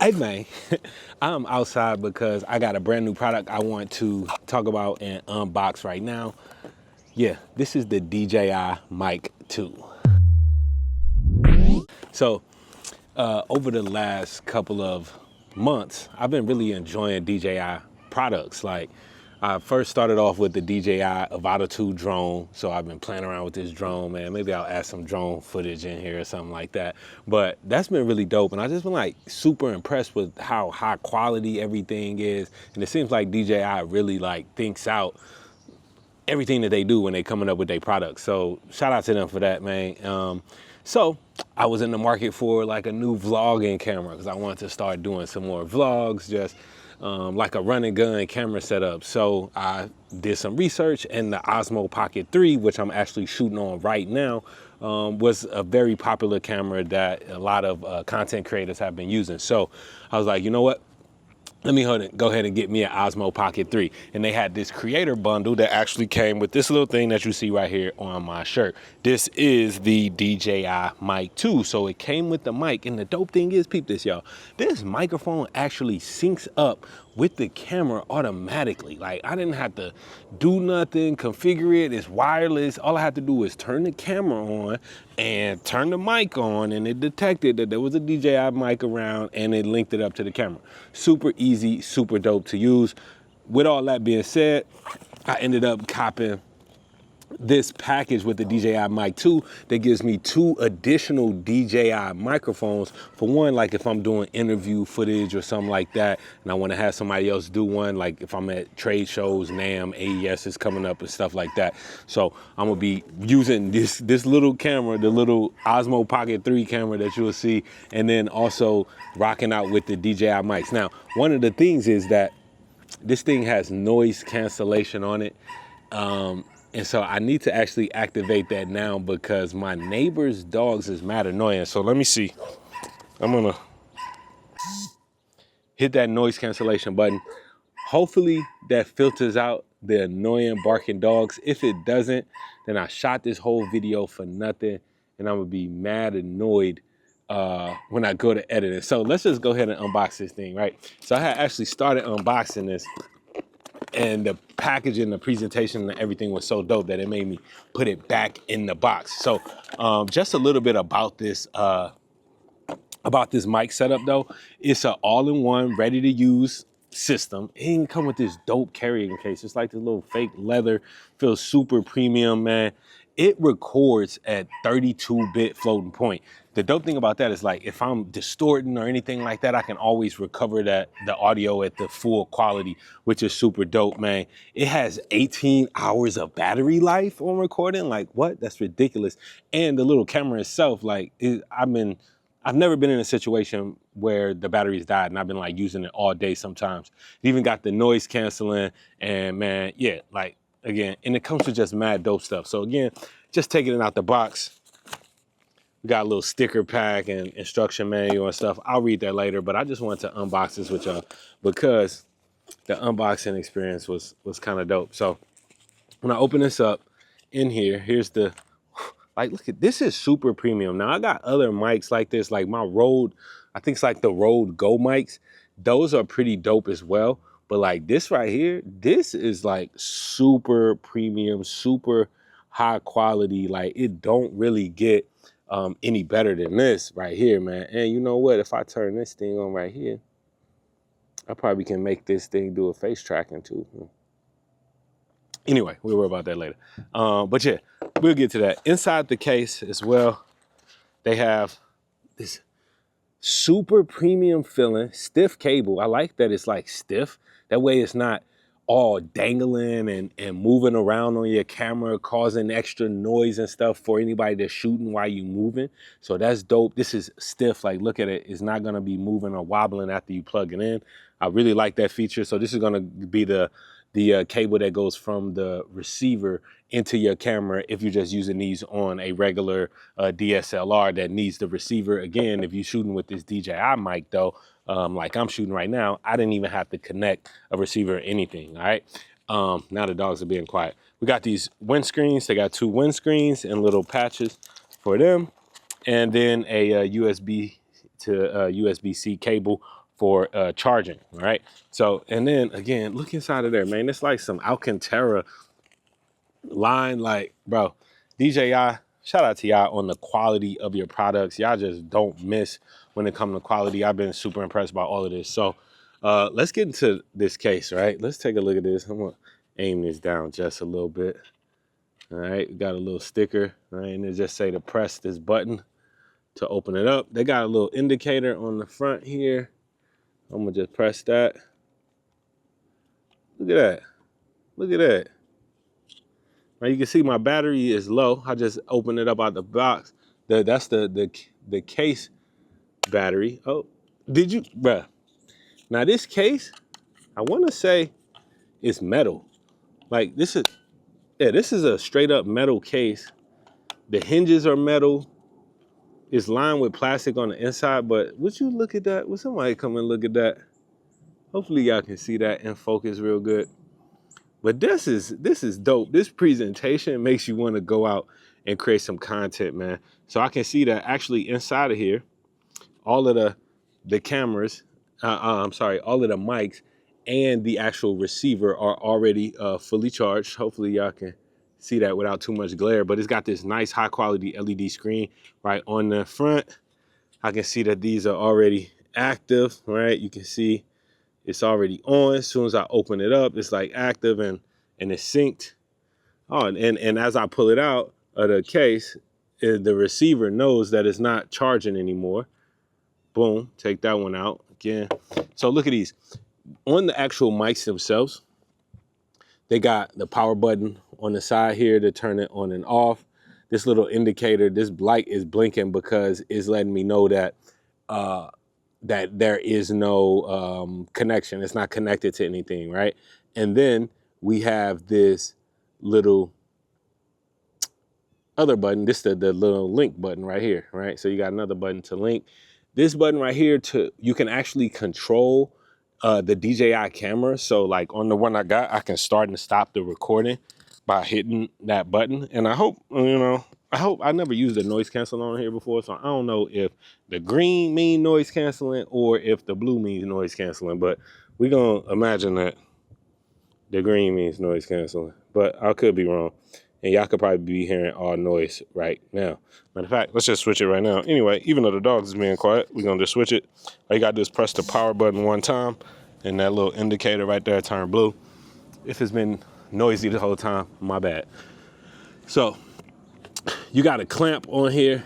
Hey man, I'm outside because I got a brand new product I want to talk about and unbox right now. Yeah, this is the DJI Mic 2. So over the last couple of months, I've been really enjoying DJI products. Like I first started off with the DJI Avata 2 drone. So I've been playing around with this drone, man. Maybe I'll add some drone footage in here or something like that. But that's been really dope. And I just been like super impressed with how high quality everything is. And it seems like DJI really like thinks out everything that they do when they coming up with their products. So shout out to them for that, man. So I was in the market for like a new vlogging camera because I wanted to start doing some more vlogs, just like a run and gun camera setup. So I did some research, and the Osmo Pocket 3, which I'm actually shooting on right now, was a very popular camera that a lot of content creators have been using. So I was like, you know what? Let me go ahead and get me an Osmo Pocket 3. And they had this creator bundle that actually came with this little thing that you see right here on my shirt. This is the DJI Mic 2. So it came with the mic. And the dope thing is, peep this, y'all. This microphone actually syncs up with the camera automatically. Like I didn't have to do nothing, configure it. It's wireless. All I had to do is turn the camera on and turn the mic on, and it detected that there was a DJI mic around and it linked it up to the camera. Super easy, super dope to use. With all that being said, I ended up copping this package with the DJI Mic 2 that gives me 2 additional DJI microphones. For one, like if I'm doing interview footage or something like that, and I want to have somebody else do one, like if I'm at trade shows, NAMM, AES is coming up and stuff like that. So I'm gonna be using this little camera, the little Osmo Pocket 3 camera that you'll see, and then also rocking out with the DJI mics. Now, one of the things is that this thing has noise cancellation on it. And so I need to actually activate that now because my neighbor's dogs is mad annoying. So let me see. I'm gonna hit that noise cancellation button. Hopefully that filters out the annoying barking dogs. If it doesn't, then I shot this whole video for nothing and I'm gonna be mad annoyed when I go to edit it. So let's just go ahead and unbox this thing, right? So I had actually started unboxing this, and the packaging, the presentation, and everything was so dope that it made me put it back in the box. So just a little bit about this mic setup though. It's an all-in-one, ready-to-use system. It didn't come with this dope carrying case. It's like this little fake leather, feels super premium, man. It records at 32-bit floating point. The dope thing about that is like if I'm distorting or anything like that, I can always recover the audio at the full quality, which is super dope, man. It has 18 hours of battery life on recording. Like what? That's ridiculous. And the little camera itself, like I've never been in a situation where the battery's died and I've been like using it all day sometimes. It even got the noise canceling, and man, yeah, like again, and it comes with just mad dope stuff. So again, just taking it out the box. We got a little sticker pack and instruction manual and stuff. I'll read that later, but I just wanted to unbox this with y'all because the unboxing experience was kind of dope. So when I open this up in here, here's the, like, look at this, is super premium. Now I got other mics like this, like my Rode, I think it's like the Rode Go mics. Those are pretty dope as well. But like this right here, this is like super premium, super high quality. Like it don't really get any better than this right here, man. And you know what? If I turn this thing on right here, I probably can make this thing do a face tracking too. Anyway, we'll worry about that later. But yeah, we'll get to that. Inside the case as well, they have this super premium feeling, stiff cable. I like that it's like stiff. That way it's not all dangling and moving around on your camera, causing extra noise and stuff for anybody that's shooting while you moving. So that's dope. This is stiff. Like, look at it. It's not going to be moving or wobbling after you plug it in. I really like that feature. So this is going to be the cable that goes from the receiver into your camera if you're just using these on a regular DSLR that needs the receiver. Again, if you're shooting with this DJI mic though, like I'm shooting right now, I didn't even have to connect a receiver or anything, all right? Now the dogs are being quiet. We got these windscreens. They got 2 windscreens and little patches for them. And then a USB to USB-C cable for charging, all right? So, and then again, look inside of there, man. It's like some Alcantara line, like, bro, DJI, shout out to y'all on the quality of your products. Y'all just don't miss when it comes to quality. I've been super impressed by all of this. So let's get into this case, right? Let's take a look at this. I'm gonna aim this down just a little bit. All right, we got a little sticker, right? And it just say to press this button to open it up. They got a little indicator on the front here. I'm gonna just press that. Look at that. Look at that. Now you can see my battery is low. I just opened it up out the box. That's the case battery. Oh, did you, bruh? Now this case, I want to say it's metal. Like this is, yeah, this is a straight up metal case. The hinges are metal. It's lined with plastic on the inside, but would you look at that? Would somebody come and look at that? Hopefully y'all can see that in focus real good. But this is dope. This presentation makes you want to go out and create some content, man. So I can see that actually inside of here, all of the cameras, I'm sorry, all of the mics and the actual receiver are already fully charged. Hopefully y'all can see that without too much glare, but it's got this nice high quality LED screen right on the front. I can see that these are already active, right? You can see it's already on. As soon as I open it up, it's like active and it's synced. Oh, and as I pull it out of the case, the receiver knows that it's not charging anymore. Boom, take that one out again. So look at these. On the actual mics themselves, they got the power button on the side here to turn it on and off. This little indicator, this light is blinking because it's letting me know that that there is no connection. It's not connected to anything, right? And then we have this little other button. This is the little link button right here, right? So you got another button to link. This button right here, you can actually control the DJI camera. So like on the one I got, I can start and stop the recording by hitting that button. And I hope, I never used the noise canceling on here before, so I don't know if the green mean noise canceling or if the blue means noise canceling, but we're gonna imagine that the green means noise canceling, but I could be wrong. And y'all could probably be hearing all noise right now. Matter of fact, let's just switch it right now. Anyway, even though the dogs is being quiet, we're gonna just switch it. All you gotta do is press the power button one time and that little indicator right there turn blue. If it's been noisy the whole time, my bad. So you got a clamp on here,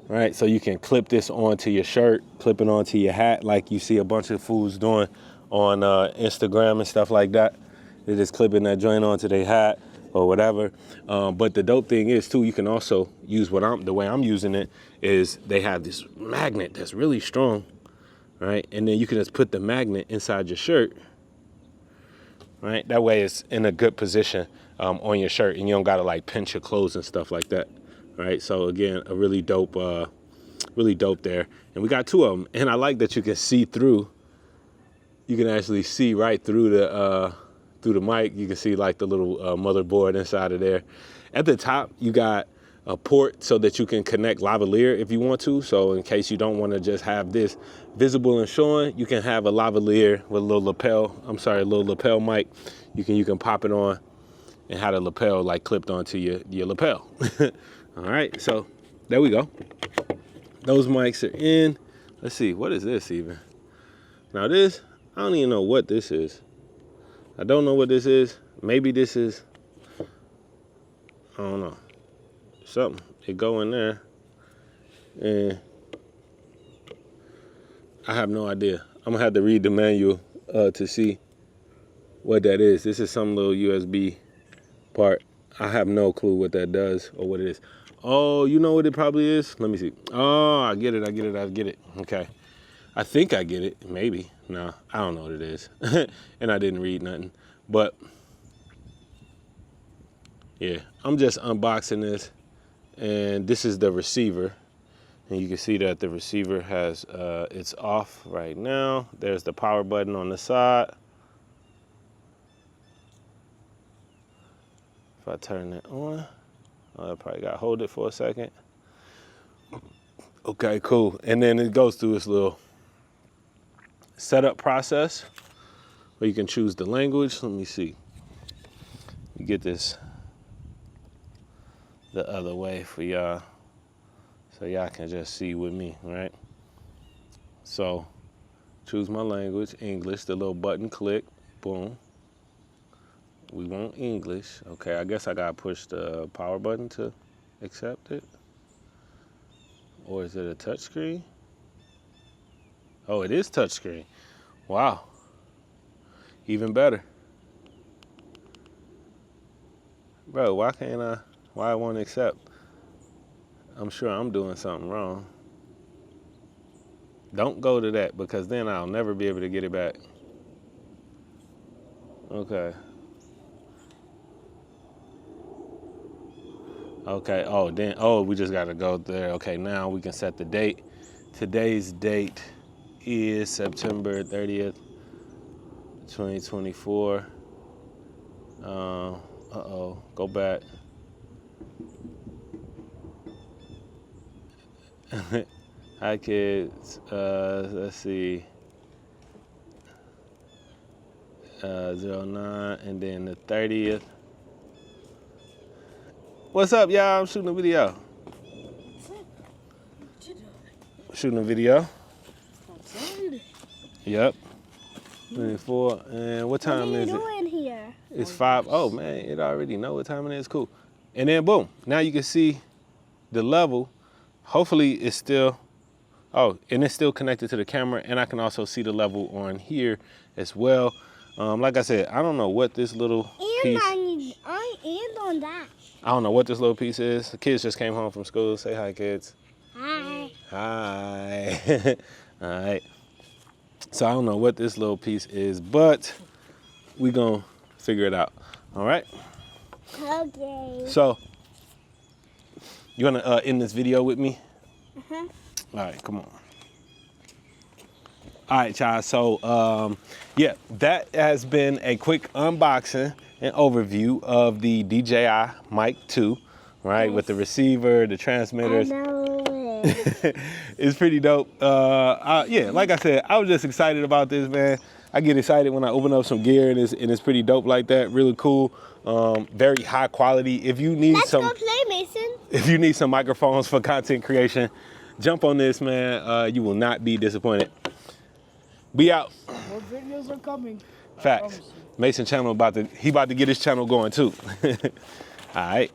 right? So you can clip this onto your shirt, clip it onto your hat like you see a bunch of fools doing on Instagram and stuff like that. They're just clipping that joint onto their hat or whatever. But the dope thing is too, you can also use the way I'm using it is they have this magnet that's really strong, right? And then you can just put the magnet inside your shirt, right? That way it's in a good position on your shirt and you don't gotta like pinch your clothes and stuff like that, right? So again, a really dope there. And we got two of them. And I like that you can see through, you can actually see right through the mic. You can see like the little motherboard inside of there. At the top, you got a port so that you can connect lavalier if you want to. So in case you don't want to just have this visible and showing, you can have a lavalier with a little lapel mic. You can pop it on and have the lapel like clipped onto your lapel. All right, so there we go. Those mics are in. Let's see, what is this even? Now this, I don't even know what this is. I don't know what this is. Maybe this is, I don't know, something. It go in there, and I have no idea. I'm gonna have to read the manual to see what that is. This is some little USB part. I have no clue what that does or what it is. Oh, you know what it probably is? Let me see. Oh, I get it. Okay. I think I get it, maybe. No, I don't know what it is. And I didn't read nothing. But yeah, I'm just unboxing this. And this is the receiver. And you can see that the receiver has, it's off right now. There's the power button on the side. If I turn it on, I probably gotta hold it for a second. Okay, cool. And then it goes through this little setup process where you can choose the language. Let me see. You get this the other way for y'all so y'all can just see with me, right? So choose my language, English, the little button click, boom. We want English. Okay, I guess I gotta push the power button to accept it. Or is it a touch screen? Oh, it is touch screen. Wow. Even better. Bro, why I won't accept? I'm sure I'm doing something wrong. Don't go to that because then I'll never be able to get it back. Okay. Okay, we just gotta go there. Okay, now we can set the date. Today's date is September 30th, 2024. Go back. Hi kids, let's see. 09 and then the 30th. What's up, y'all? I'm shooting a video. Shooting a video. Yep. 24. And what time is it? What are you doing here? It's 5. Oh man, it already know what time it is. Cool. And then boom. Now you can see the level. Hopefully it's still. Oh, and it's still connected to the camera, and I can also see the level on here as well. Like I said, I don't know what this little piece. And on that. I don't know what this little piece is. The kids just came home from school. Say hi, kids. Hi. Hi. All right. So I don't know what this little piece is, but we gonna figure it out. All right. Okay. So you wanna end this video with me? Uh-huh. All right, come on. All right, y'all. So yeah, that has been a quick unboxing and overview of the DJI Mic 2, right? Yes. With the receiver, the transmitters. I know it. It's pretty dope. Yeah, like I said, I was just excited about this, man. I get excited when I open up some gear and it's pretty dope like that. Really cool. Very high quality. If you need Let's go play, Mason. If you need some microphones for content creation, jump on this, man. You will not be disappointed. Be out. More videos are coming. Facts. Mason channel about to get his channel going too. All right.